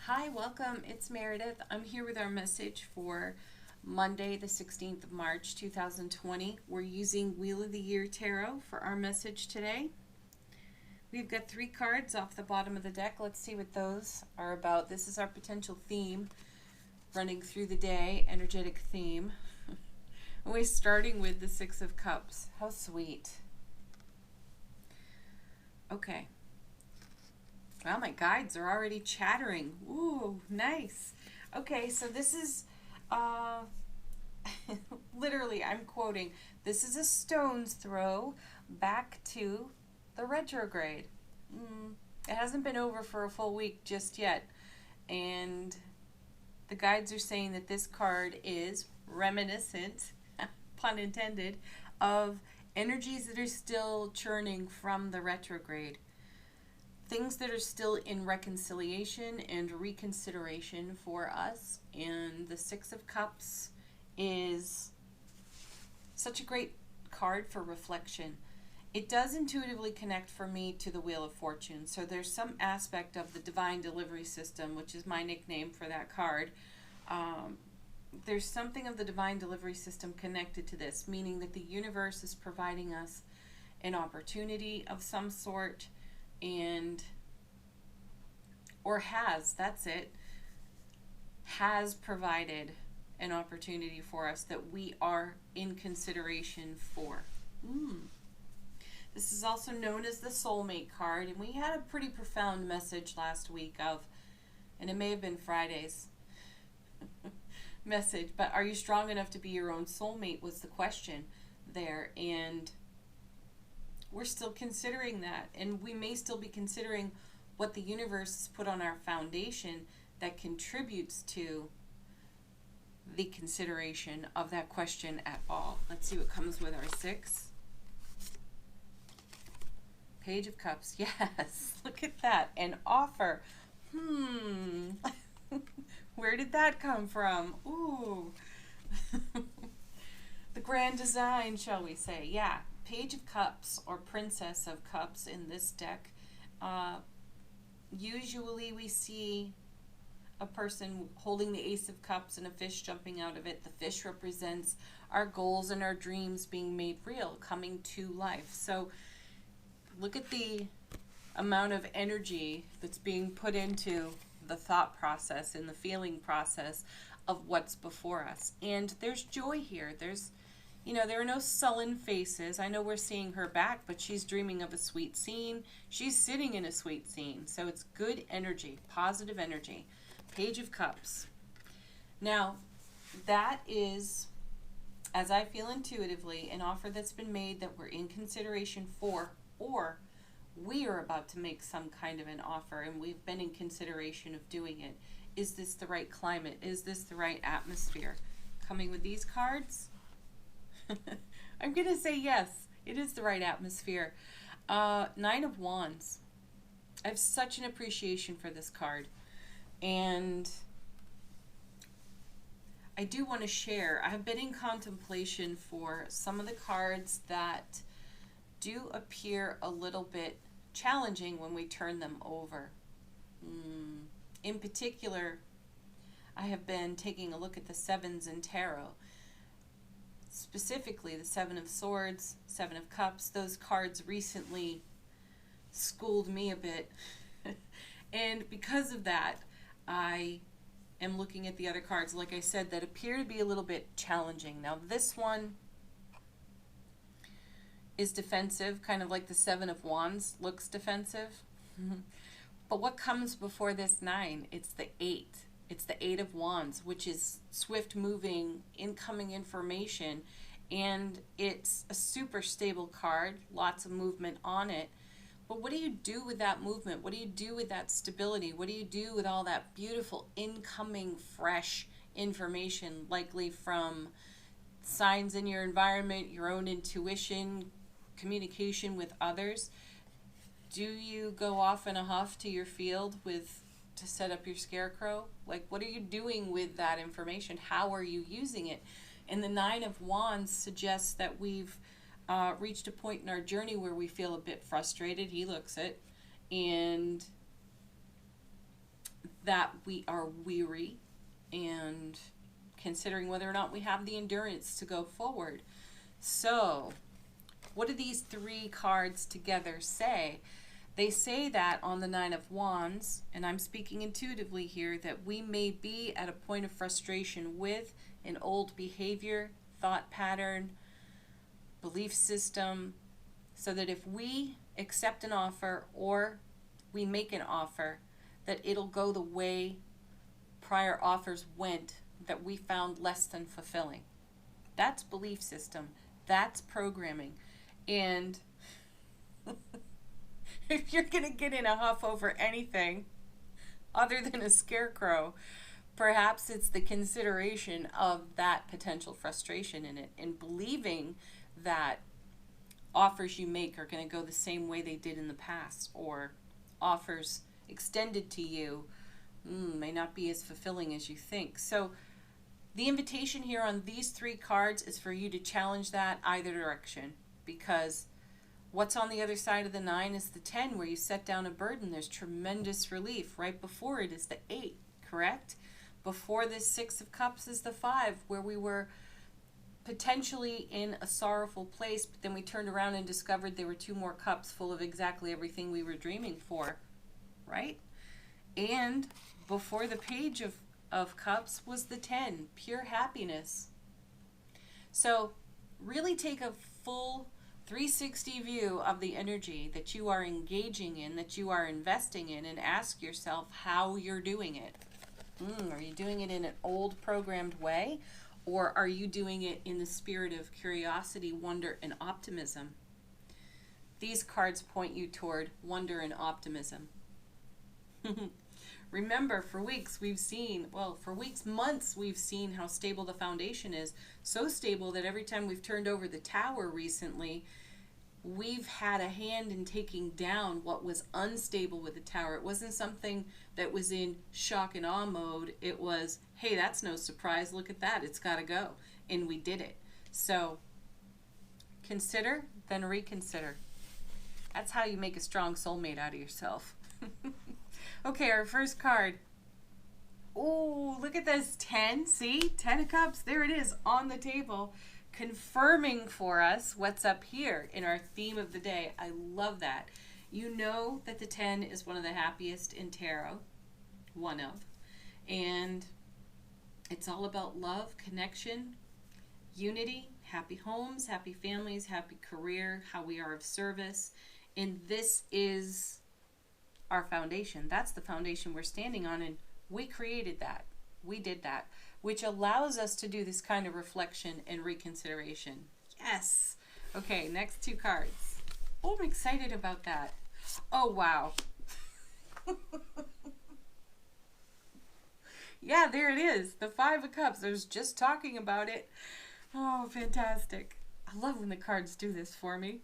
Hi, welcome. It's Meredith. I'm here with our message for Monday, the 16th of March, 2020. We're using Wheel of the Year Tarot for our message today. We've got 3 cards off the bottom of the deck. Let's see what those are about. This is our potential theme running through the day, energetic theme. And we're starting with the 6 of Cups. How sweet. Okay. Well, my guides are already chattering. Ooh, nice. Okay, so this is, literally, I'm quoting, this is a stone's throw back to the retrograde. It hasn't been over for a full week just yet. And the guides are saying that this card is reminiscent, pun intended, of energies that are still churning from the retrograde. Things that are still in reconciliation and reconsideration for us. And the 6 of Cups is such a great card for reflection. It does intuitively connect for me to the Wheel of Fortune. So there's some aspect of the divine delivery system, which is my nickname for that card. There's something of the divine delivery system connected to this, meaning that the universe is providing us an opportunity of some sort, has provided an opportunity for us that we are in consideration for. This is also known as the soulmate card, and we had a pretty profound message last week and it may have been Friday's message, but are you strong enough to be your own soulmate was the question there, and we're still considering that, and we may still be considering what the universe has put on our foundation that contributes to the consideration of that question at all. Let's see what comes with our 6. Page of Cups. Yes, look at that. An offer. Where did that come from? Ooh. The grand design, shall we say. Yeah. Page of Cups or Princess of Cups in this deck. Usually we see a person holding the Ace of Cups and a fish jumping out of it. The fish represents our goals and our dreams being made real, coming to life. So look at the amount of energy that's being put into the thought process and the feeling process of what's before us. And there's joy here. There are no sullen faces. I know we're seeing her back, but she's dreaming of a sweet scene. She's sitting in a sweet scene. So it's good energy, positive energy. Page of Cups. Now, that is, as I feel intuitively, an offer that's been made that we're in consideration for, or we are about to make some kind of an offer and we've been in consideration of doing it. Is this the right climate? Is this the right atmosphere? Coming with these cards, I'm going to say yes, it is the right atmosphere. 9 of Wands. I have such an appreciation for this card. And I do want to share, I've been in contemplation for some of the cards that do appear a little bit challenging when we turn them over. In particular, I have been taking a look at the 7s in tarot. Specifically, the 7 of Swords, 7 of Cups. Those cards recently schooled me a bit. And because of that, I am looking at the other cards, like I said, that appear to be a little bit challenging. Now, this one is defensive, kind of like the 7 of Wands looks defensive. But what comes before this 9? It's the 8. It's the 8 of Wands, which is swift moving, incoming information, and it's a super stable card, lots of movement on it. But what do you do with that movement? What do you do with that stability? What do you do with all that beautiful incoming fresh information, likely from signs in your environment, your own intuition, communication with others? Do you go off in a huff to your field to set up your scarecrow? Like, what are you doing with that information? How are you using it? And the 9 of Wands suggests that we've reached a point in our journey where we feel a bit frustrated. He looks it. And that we are weary and considering whether or not we have the endurance to go forward. So, what do these three cards together say? They say that on the Nine of Wands, and I'm speaking intuitively here, that we may be at a point of frustration with an old behavior, thought pattern, belief system, so that if we accept an offer or we make an offer, that it'll go the way prior offers went that we found less than fulfilling. That's belief system. That's programming. And if you're going to get in a huff over anything other than a scarecrow, perhaps it's the consideration of that potential frustration in it and believing that offers you make are going to go the same way they did in the past, or offers extended to you may not be as fulfilling as you think. So the invitation here on these three cards is for you to challenge that either direction, because what's on the other side of the 9 is the 10, where you set down a burden. There's tremendous relief. Right before it is the 8, correct? Before this 6 of Cups is the 5, where we were potentially in a sorrowful place, but then we turned around and discovered there were 2 more cups full of exactly everything we were dreaming for, right? And before the Page of Cups was the 10, pure happiness. So really take a full 360 view of the energy that you are engaging in, that you are investing in, and ask yourself how you're doing it. Are you doing it in an old programmed way, or are you doing it in the spirit of curiosity, wonder, and optimism? These cards point you toward wonder and optimism. Remember, for weeks we've seen, for weeks, months, we've seen how stable the foundation is. So stable that every time we've turned over the tower recently, we've had a hand in taking down what was unstable with the tower. It wasn't something that was in shock and awe mode. It was, hey, that's no surprise. Look at that. It's got to go. And we did it. So consider, then reconsider. That's how you make a strong soulmate out of yourself. Okay, our first card. Oh, look at this 10. See? 10 of Cups. There it is on the table, confirming for us what's up here in our theme of the day. I love that. You know that the 10 is one of the happiest in tarot. One of. And it's all about love, connection, unity, happy homes, happy families, happy career, how we are of service. And this is our foundation. That's the foundation we're standing on, and we created that. We did that, which allows us to do this kind of reflection and reconsideration. Yes. Okay, next 2 cards. Oh, I'm excited about that. Oh, wow. Yeah, there it is. The 5 of Cups. I was just talking about it. Oh, fantastic. I love when the cards do this for me.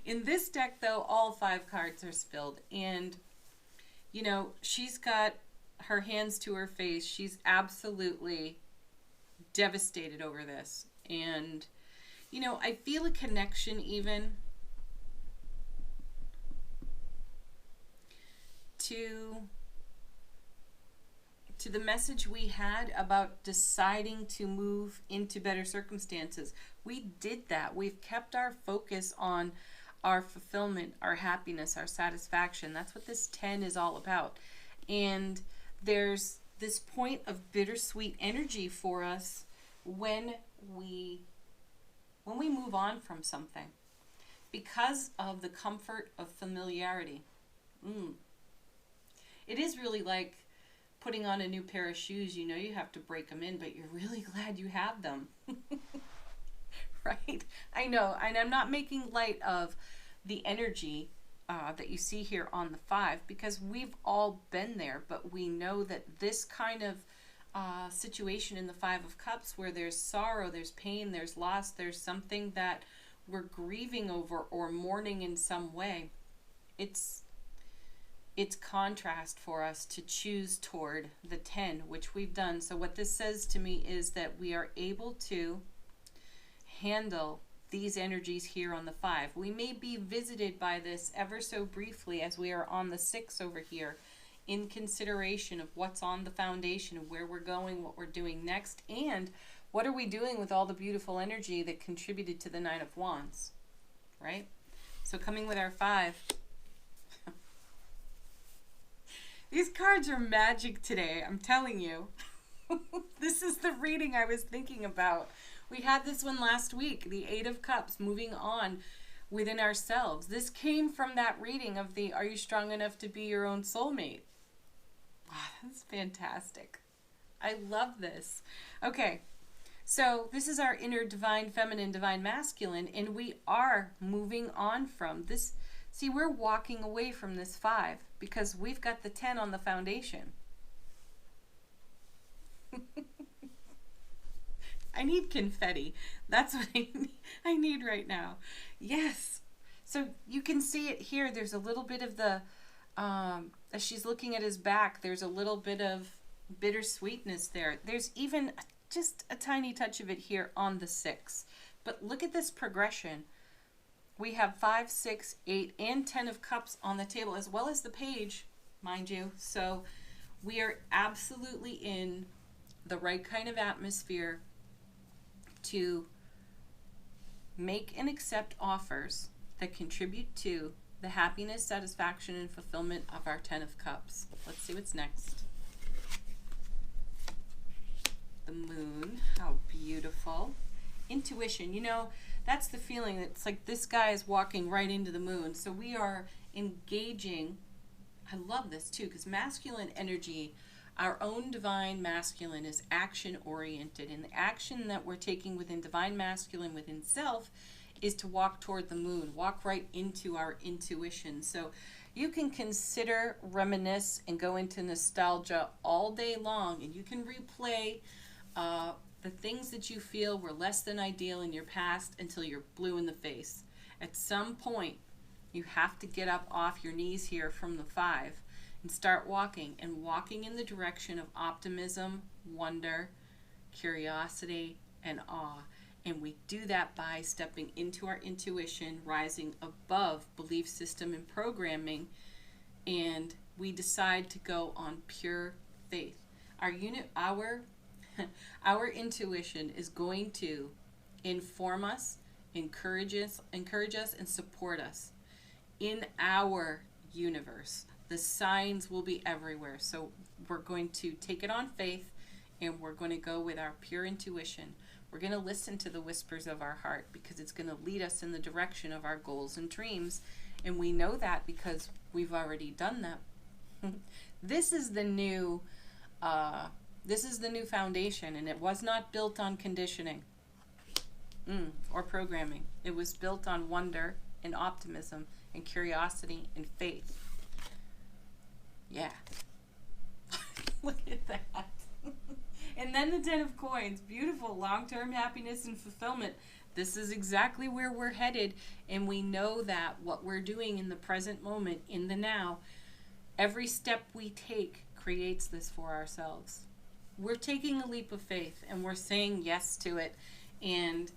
In this deck, though, all 5 cards are spilled. And, you know, she's got her hands to her face. She's absolutely devastated over this. And, you know, I feel a connection even to the message we had about deciding to move into better circumstances. We did that. We've kept our focus on our fulfillment, our happiness, our satisfaction. That's what this 10 is all about. And there's this point of bittersweet energy for us when we move on from something, because of the comfort of familiarity. It is really like putting on a new pair of shoes. You know you have to break them in, but you're really glad you have them. Right? I know, and I'm not making light of the energy that you see here on the 5, because we've all been there, but we know that this kind of situation in the 5 of Cups, where there's sorrow, there's pain, there's loss, there's something that we're grieving over or mourning in some way, it's contrast for us to choose toward the 10, which we've done. So what this says to me is that we are able to handle these energies here on the 5. We may be visited by this ever so briefly as we are on the 6 over here, in consideration of what's on the foundation of where we're going, what we're doing next, and what are we doing with all the beautiful energy that contributed to the Nine of Wands, right? So coming with our 5. These cards are magic today, I'm telling you. This is the reading I was thinking about. We had this one last week, the 8 of Cups, moving on within ourselves. This came from that reading of the Are You Strong Enough to Be Your Own Soulmate? Wow, that's fantastic. I love this. Okay, so this is our inner divine feminine, divine masculine, and we are moving on from this. See, we're walking away from this 5 because we've got the 10 on the foundation. I need confetti. That's what I need right now. Yes. So you can see it here. There's a little bit of the, as she's looking at his back, there's a little bit of bittersweetness there. There's even just a tiny touch of it here on the 6. But look at this progression. We have 5, 6, 8, and 10 of Cups on the table, as well as the Page, mind you. So we are absolutely in the right kind of atmosphere to make and accept offers that contribute to the happiness, satisfaction, and fulfillment of our 10 of Cups. Let's see what's next. The Moon, how beautiful. Intuition, you know, that's the feeling. It's like this guy is walking right into the moon. So we are engaging. I love this too, because masculine energy, our own divine masculine, is action oriented, and the action that we're taking within divine masculine within self is to walk toward the moon, walk right into our intuition. So you can consider, reminisce, and go into nostalgia all day long, and you can replay the things that you feel were less than ideal in your past until you're blue in the face. At some point, you have to get up off your knees here from the 5 and start walking, and walking in the direction of optimism, wonder, curiosity, and awe. And we do that by stepping into our intuition, rising above belief system and programming, and we decide to go on pure faith. Our intuition is going to inform us, encourage us, and support us in our universe. The signs will be everywhere. So we're going to take it on faith, and we're going to go with our pure intuition. We're going to listen to the whispers of our heart, because it's going to lead us in the direction of our goals and dreams. And we know that because we've already done that. This is the new foundation, and it was not built on conditioning or programming. It was built on wonder and optimism and curiosity and faith. Yeah. Look at that. And then the 10 of Coins. Beautiful. Long-term happiness and fulfillment. This is exactly where we're headed, and we know that what we're doing in the present moment, in the now, every step we take creates this for ourselves. We're taking a leap of faith, and we're saying yes to it. And,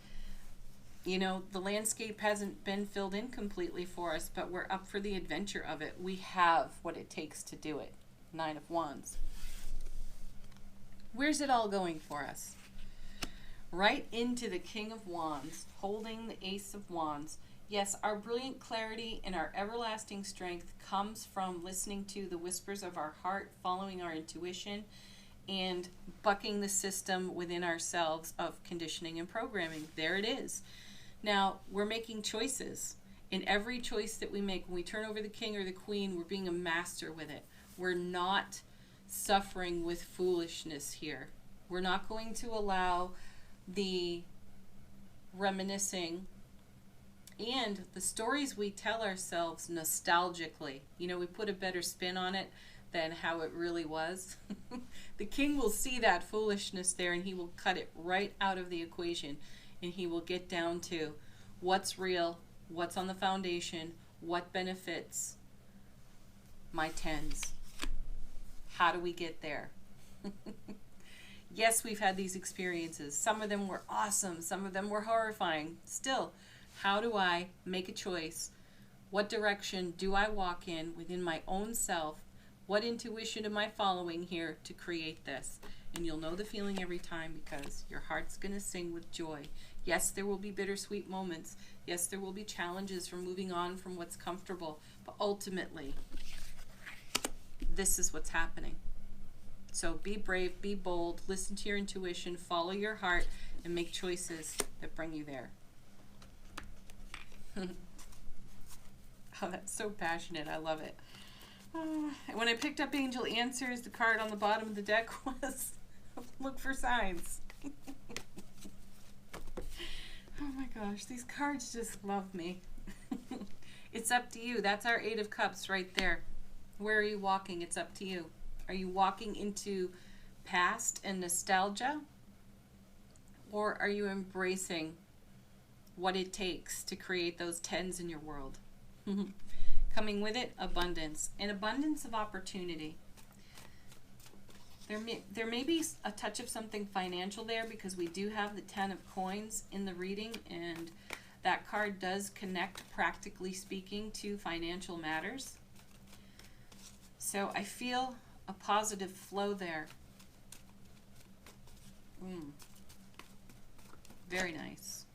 you know, the landscape hasn't been filled in completely for us, but we're up for the adventure of it. We have what it takes to do it. 9 of Wands. Where's it all going for us? Right into the King of Wands, holding the Ace of Wands. Yes, our brilliant clarity and our everlasting strength comes from listening to the whispers of our heart, following our intuition, and bucking the system within ourselves of conditioning and programming. There it is. Now, we're making choices. In every choice that we make, when we turn over the king or the queen, we're being a master with it. We're not suffering with foolishness here. We're not going to allow the reminiscing and the stories we tell ourselves nostalgically. You know, we put a better spin on it than how it really was. The king will see that foolishness there, and he will cut it right out of the equation, and he will get down to what's real, what's on the foundation, what benefits my 10s. How do we get there? Yes, we've had these experiences. Some of them were awesome. Some of them were horrifying. Still, how do I make a choice? What direction do I walk in within my own self What intuition am I following here to create this? And you'll know the feeling every time because your heart's going to sing with joy. Yes, there will be bittersweet moments. Yes, there will be challenges from moving on from what's comfortable. But ultimately, this is what's happening. So be brave, be bold, listen to your intuition, follow your heart, and make choices that bring you there. Oh, that's so passionate. I love it. When I picked up Angel Answers, the card on the bottom of the deck was look for signs. Oh my gosh, these cards just love me. It's up to you. That's our Eight of Cups right there. Where are you walking? It's up to you. Are you walking into past and nostalgia? Or are you embracing what it takes to create those tens in your world? Coming with it, abundance. An abundance of opportunity. There may be a touch of something financial there because we do have the 10 of coins in the reading, and that card does connect, practically speaking, to financial matters. So I feel a positive flow there. Very nice.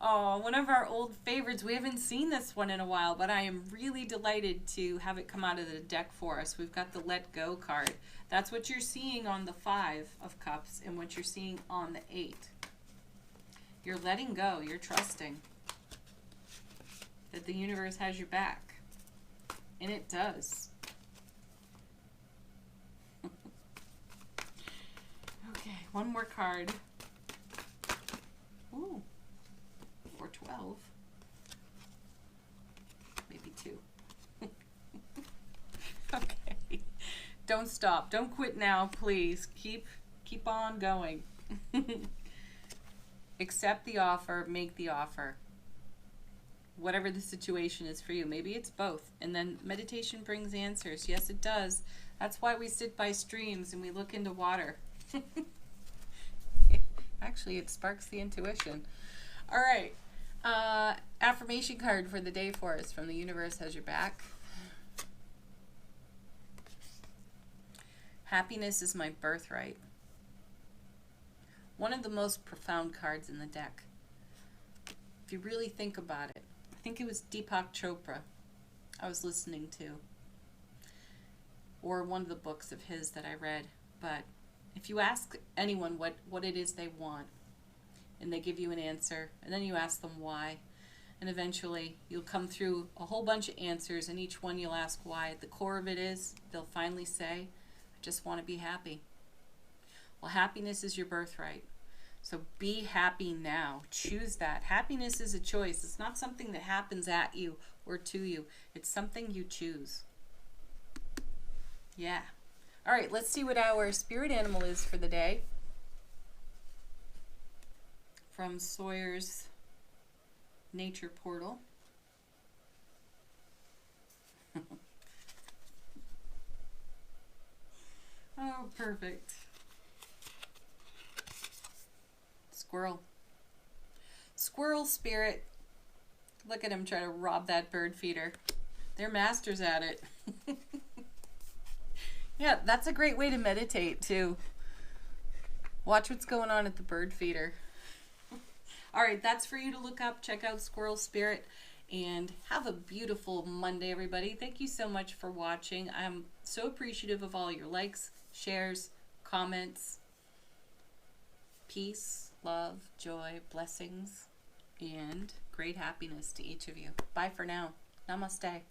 Oh, one of our old favorites. We haven't seen this one in a while, but I am really delighted to have it come out of the deck for us. We've got the Let Go card. That's what you're seeing on the 5 of Cups and what you're seeing on the 8. You're letting go. You're trusting that the universe has your back. And it does. Okay, one more card. Ooh. 412. Maybe 2. Okay. Don't stop. Don't quit now, please. Keep on going. Accept the offer. Make the offer. Whatever the situation is for you. Maybe it's both. And then meditation brings answers. Yes, it does. That's why we sit by streams and we look into water. Actually, it sparks the intuition. All right. Affirmation card for the day for us from the universe has your back. Happiness is my birthright. One of the most profound cards in the deck. If you really think about it, I think it was Deepak Chopra I was listening to, or one of the books of his that I read. But if you ask anyone what it is they want, and they give you an answer, and then you ask them why, and eventually you'll come through a whole bunch of answers, and each one you'll ask why. At the core of it is, they'll finally say, I just want to be happy. Well, happiness is your birthright. So be happy now. Choose that. Happiness is a choice. It's not something that happens at you or to you. It's something you choose. Yeah. All right, let's see what our spirit animal is for the day. From Sawyer's Nature Portal. Oh, perfect. Squirrel. Squirrel spirit. Look at him try to rob that bird feeder. They're masters at it. Yeah, that's a great way to meditate too. Watch what's going on at the bird feeder. All right, that's for you to look up. Check out Squirrel Spirit and have a beautiful Monday, everybody. Thank you so much for watching. I'm so appreciative of all your likes, shares, comments. Peace, love, joy, blessings, and great happiness to each of you. Bye for now. Namaste.